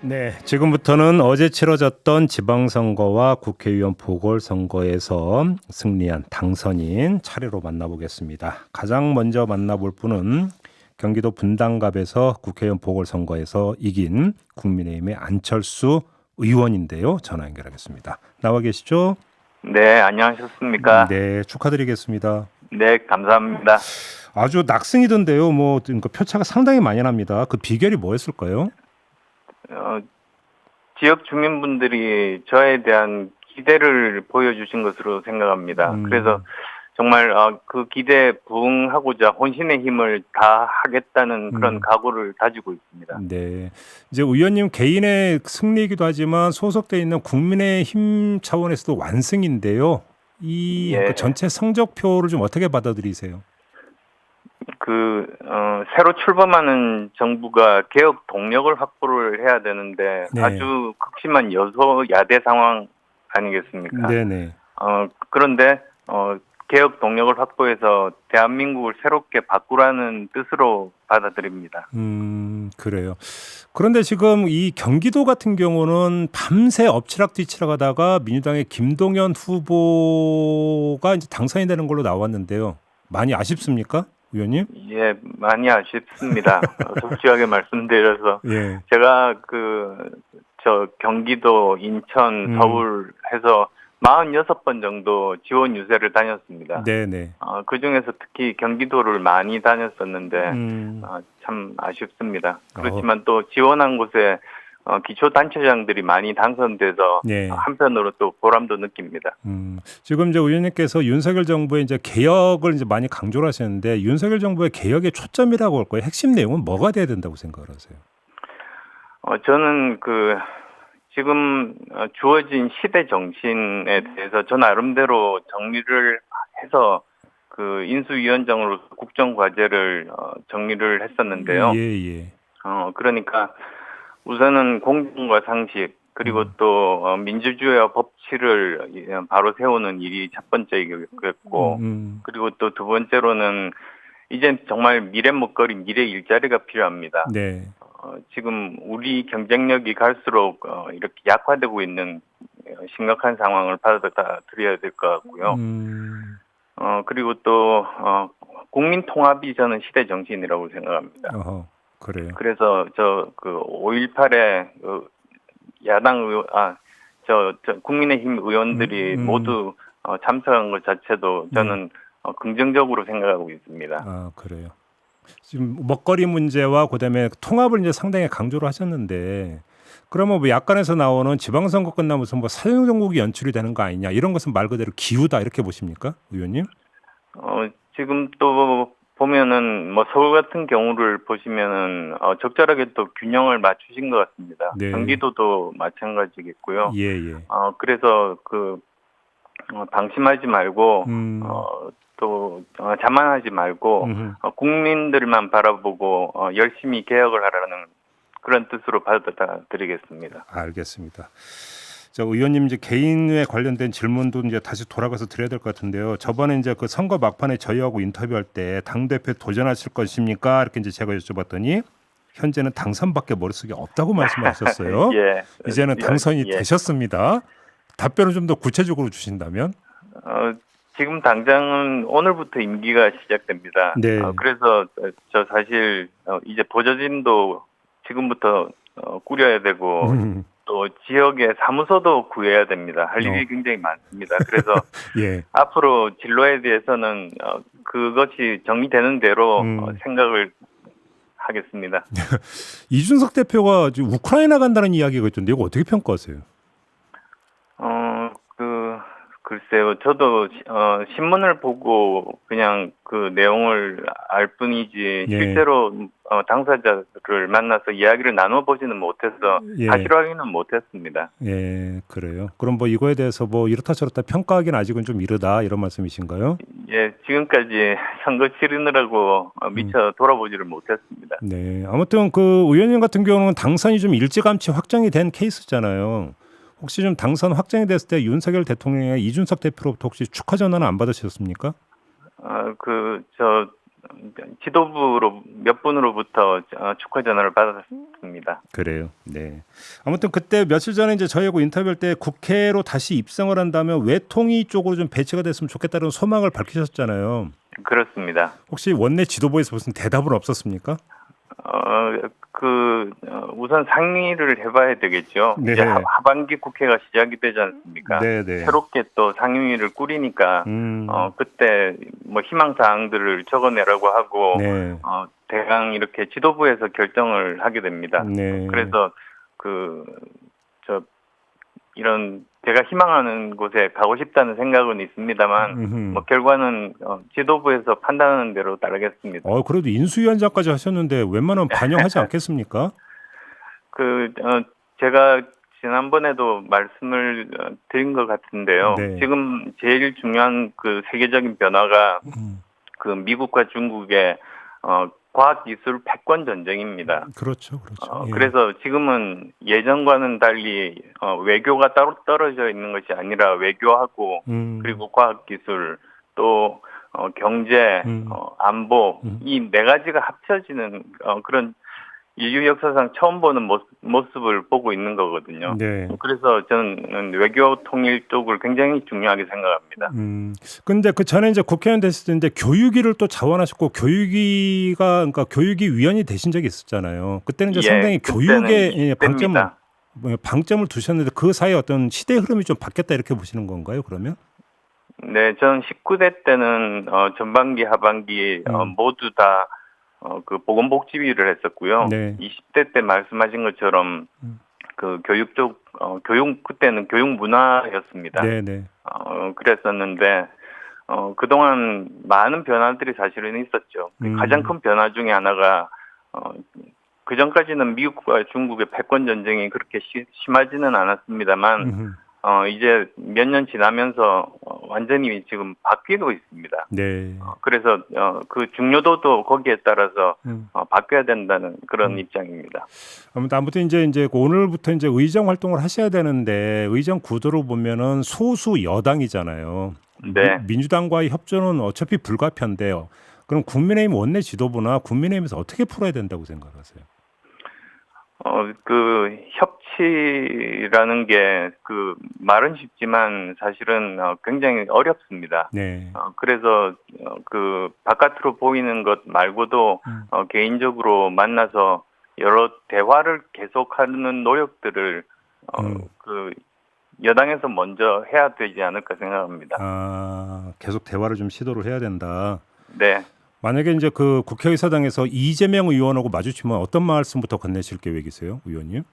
네, 지금부터는 어제 치러졌던 지방선거와 국회의원 보궐선거에서 승리한 당선인 차례로 만나보겠습니다. 가장 먼저 만나볼 분은 경기도 분당갑에서 국회의원 보궐선거에서 이긴 국민의힘의 안철수 의원인데요. 전화 연결하겠습니다. 나와 계시죠? 네, 안녕하셨습니까? 네, 축하드리겠습니다. 네, 감사합니다. 아주 낙승이던데요. 그러니까 표차가 상당히 많이 납니다. 그 비결이 뭐였을까요? 어, 지역 주민분들이 저에 대한 기대를 보여주신 것으로 생각합니다. 그래서 정말 그 기대에 부응하고자 혼신의 힘을 다하겠다는 그런 각오를 다지고 있습니다. 네, 이제 의원님 개인의 승리이기도 하지만 소속돼 있는 국민의힘 차원에서도 완승인데요. 이 예, 그 전체 성적표를 좀 어떻게 받아들이세요? 새로 출범하는 정부가 개혁 동력을 확보를 해야 되는데 네. 아주 극심한 여소야대 상황 아니겠습니까? 네네. 그런데 개혁 동력을 확보해서 대한민국을 새롭게 바꾸라는 뜻으로 받아들입니다. 그래요. 그런데 지금 이 경기도 같은 경우는 밤새 엎치락뒤치락 하다가 민주당의 김동연 후보가 이제 당선이 되는 걸로 나왔는데요. 많이 아쉽습니까, 의원님? 예, 많이 아쉽습니다. 솔직하게 말씀드려서 예. 제가 경기도, 인천, 서울 해서 46번 정도 지원 유세를 다녔습니다. 네네. 그 중에서 특히 경기도를 많이 다녔었는데 참 아쉽습니다. 어. 그렇지만 또 지원한 곳에 기초단체장들이 많이 당선돼서 네. 한편으로 또 보람도 느낍니다. 지금 이제 의원님께서 윤석열 정부의 이제 개혁을 이제 많이 강조를 하셨는데 윤석열 정부의 개혁의 초점이라고 할 거예요. 핵심 내용은 뭐가 돼야 된다고 생각을 하세요? 저는 지금 주어진 시대 정신에 대해서 저 나름대로 정리를 해서 인수위원장으로 국정과제를 정리를 했었는데요. 예. 그러니까 우선은 공정과 상식 그리고 또 민주주의와 법치를 바로 세우는 일이 첫 번째이겠고 그리고 또 두 번째로는 이젠 정말 미래 먹거리, 미래 일자리가 필요합니다. 네. 지금 우리 경쟁력이 갈수록 이렇게 약화되고 있는 심각한 상황을 받아들여야 될 것 같고요. 그리고 또 국민 통합이 저는 시대 정신이라고 생각합니다. 그래요. 그래서 5.18에 야당 의원, 국민의힘 의원들이 모두 참석한 것 자체도 저는 긍정적으로 생각하고 있습니다. 그래요. 지금 먹거리 문제와 그다음에 통합을 이제 상당히 강조를 하셨는데 그러면 뭐 야권에서 나오는 지방선거 끝나면서 뭐 사정정국이 연출이 되는 거 아니냐 이런 것은 말 그대로 기우다 이렇게 보십니까, 의원님? 지금 또 보면은 뭐 서울 같은 경우를 보시면은 적절하게 또 균형을 맞추신 것 같습니다. 네. 경기도도 마찬가지겠고요. 예. 그래서 방심하지 말고 또 자만하지 말고 국민들만 바라보고 열심히 개혁을 하라는 그런 뜻으로 받아드리겠습니다. 알겠습니다. 자, 의원님 이제 개인에 관련된 질문도 이제 다시 돌아가서 드려야 될 것 같은데요. 저번에 이제 그 선거 막판에 저희하고 인터뷰할 때 당 대표 도전하실 것입니까? 이렇게 이제 제가 여쭤봤더니 현재는 당선밖에 머릿속에 없다고 말씀하셨어요. 예. 이제는 당선이 되셨습니다. 답변을 좀 더 구체적으로 주신다면? 지금 당장은 오늘부터 임기가 시작됩니다. 네. 그래서 저 사실 이제 보좌진도 지금부터 꾸려야 되고 또 지역의 사무소도 구해야 됩니다. 할 일이 굉장히 많습니다. 그래서 예. 앞으로 진로에 대해서는 그것이 정리되는 대로 생각을 하겠습니다. 이준석 대표가 지금 우크라이나 간다는 이야기가 있던데 이거 어떻게 평가하세요? 글쎄요. 저도 신문을 보고 그냥 그 내용을 알 뿐이지 실제로 당사자를 만나서 이야기를 나눠보지는 못해서 사실 확인은 못했습니다. 예, 그래요. 그럼 뭐 이거에 대해서 뭐 이렇다 저렇다 평가하기는 아직은 좀 이르다 이런 말씀이신가요? 예, 지금까지 선거 치르느라고 미처 돌아보지를 못했습니다. 네, 아무튼 그 의원님 같은 경우는 당선이 좀 일찌감치 확정이 된 케이스잖아요. 혹시 좀 당선 확정이 됐을 때 윤석열 대통령의 이준석 대표로부터 혹시 축하 전화는 안 받으셨습니까? 지도부로 몇 분으로부터 축하 전화를 받았습니다. 그래요. 네. 아무튼 그때 며칠 전에 이제 저희하고 인터뷰할 때 국회로 다시 입성을 한다면 외통위 쪽으로 좀 배치가 됐으면 좋겠다는 소망을 밝히셨잖아요. 그렇습니다. 혹시 원내 지도부에서 무슨 대답은 없었습니까? 우선 상의를 해봐야 되겠죠. 네. 이제 하반기 국회가 시작이 되지 않습니까? 네, 네. 새롭게 또 상임위를 꾸리니까, 그때 뭐 희망 사항들을 적어내라고 하고, 네. 대강 이렇게 지도부에서 결정을 하게 됩니다. 네. 그래서 이런 제가 희망하는 곳에 가고 싶다는 생각은 있습니다만, 뭐 결과는 지도부에서 판단하는 대로 따르겠습니다. 그래도 인수위원장까지 하셨는데 웬만하면 반영하지 않겠습니까? 제가 지난번에도 말씀을 드린 것 같은데요. 네. 지금 제일 중요한 그 세계적인 변화가 그 미국과 중국의 과학기술 패권 전쟁입니다. 그렇죠, 그렇죠. 예. 그래서 지금은 예전과는 달리 외교가 따로 떨어져 있는 것이 아니라 외교하고 그리고 과학기술 또 경제, 안보 이 네 가지가 합쳐지는 그런 인류 역사상 처음 보는 모습을 보고 있는 거거든요. 네. 그래서 저는 외교 통일 쪽을 굉장히 중요하게 생각합니다. 근데 그 전에 이제 국회의원 됐을 때 교육위를 또 자원하셨고 그러니까 교육위 위원이 되신 적이 있었잖아요. 그때는 이제 상당히 교육에 방점을 두셨는데 그 사이에 어떤 시대 흐름이 좀 바뀌었다 이렇게 보시는 건가요? 그러면? 네, 저는 19대 때는 전반기, 하반기 모두 다 그 보건복지위를 했었고요. 네. 20대 때 말씀하신 것처럼 그 교육 쪽 그때는 교육 문화였습니다. 네네. 그랬었는데 그동안 많은 변화들이 사실은 있었죠. 가장 큰 변화 중에 하나가 그 전까지는 미국과 중국의 패권 전쟁이 그렇게 심하지는 않았습니다만 이제 몇 년 지나면서 완전히 지금 바뀌고 있습니다. 네. 그래서 그 중요도도 거기에 따라서 바뀌어야 된다는 그런 입장입니다. 아무튼 이제 오늘부터 이제 의정 활동을 하셔야 되는데 의정 구도로 보면은 소수 여당이잖아요. 네. 민주당과의 협조는 어차피 불가피한데요. 그럼 국민의힘 원내 지도부나 국민의힘에서 어떻게 풀어야 된다고 생각하세요? 그 협치라는 게 그 말은 쉽지만 사실은 굉장히 어렵습니다. 네. 그래서 그 바깥으로 보이는 것 말고도 개인적으로 만나서 여러 대화를 계속하는 노력들을 그 여당에서 먼저 해야 되지 않을까 생각합니다. 계속 대화를 좀 시도를 해야 된다. 네. 만약에 이제 그 국회의사당에서 이재명 의원하고 마주치면 어떤 말씀부터 건네실 계획이세요, 의원님?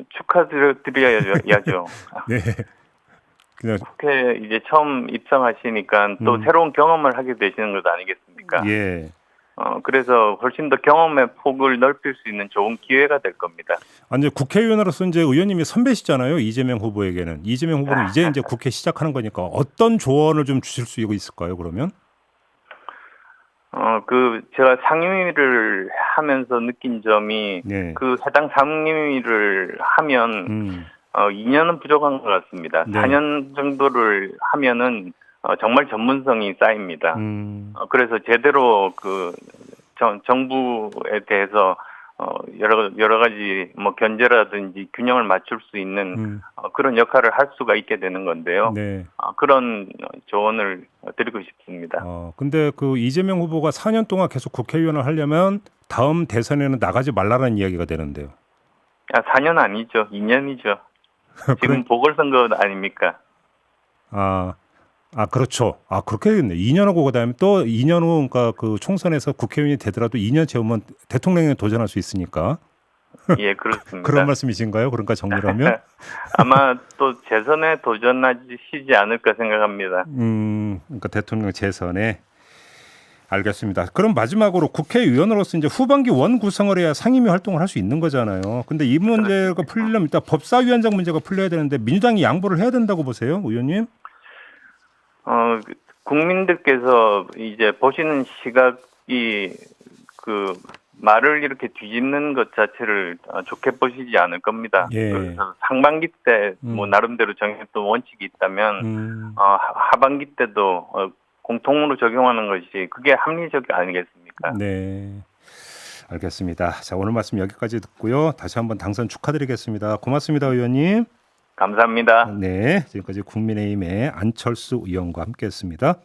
축하드려야죠. 네. 그냥 국회 이제 처음 입성하시니까 또 새로운 경험을 하게 되시는 것 아니겠습니까? 예. 그래서 훨씬 더 경험의 폭을 넓힐 수 있는 좋은 기회가 될 겁니다. 이제 국회의원으로서 이제 의원님이 선배시잖아요, 이재명 후보에게는. 이재명 후보는 이제 국회 시작하는 거니까 어떤 조언을 좀 주실 수 있을까요, 그러면? 제가 상임위를 하면서 느낀 점이 네. 그 해당 상임위를 하면 2년은 부족한 것 같습니다. 네. 4년 정도를 하면은 정말 전문성이 쌓입니다. 그래서 제대로 그 정부에 대해서 여러 가지 뭐 견제라든지 균형을 맞출 수 있는 그런 역할을 할 수가 있게 되는 건데요. 네. 그런 조언을 드리고 싶습니다. 근데 그 이재명 후보가 4년 동안 계속 국회의원을 하려면 다음 대선에는 나가지 말라는 이야기가 되는데요. 4년 아니죠. 2년이죠. 지금 보궐선거 아닙니까? 그렇죠. 그렇게 되겠네. 2년하고 그다음에 또 2년 후 그러니까 그 총선에서 국회의원이 되더라도 2년 채우면 대통령에 도전할 수 있으니까. 예, 그렇습니다. 그런 말씀이신가요? 그러니까 정리하면 아마 또 재선에 도전하시지 않을까 생각합니다. 그러니까 대통령 재선에 알겠습니다. 그럼 마지막으로 국회의원으로서 이제 후반기 원 구성을 해야 상임위 활동을 할 수 있는 거잖아요. 근데 이 문제가 풀리려면 일단 법사위원장 문제가 풀려야 되는데 민주당이 양보를 해야 된다고 보세요, 의원님? 국민들께서 이제 보시는 시각이 그 말을 이렇게 뒤집는 것 자체를 좋게 보시지 않을 겁니다. 예. 그래서 상반기 때 뭐 나름대로 정했던 원칙이 있다면 하반기 때도 공통으로 적용하는 것이 그게 합리적 아니겠습니까? 네. 알겠습니다. 자, 오늘 말씀 여기까지 듣고요. 다시 한번 당선 축하드리겠습니다. 고맙습니다, 의원님. 감사합니다. 네, 지금까지 국민의힘의 안철수 의원과 함께했습니다.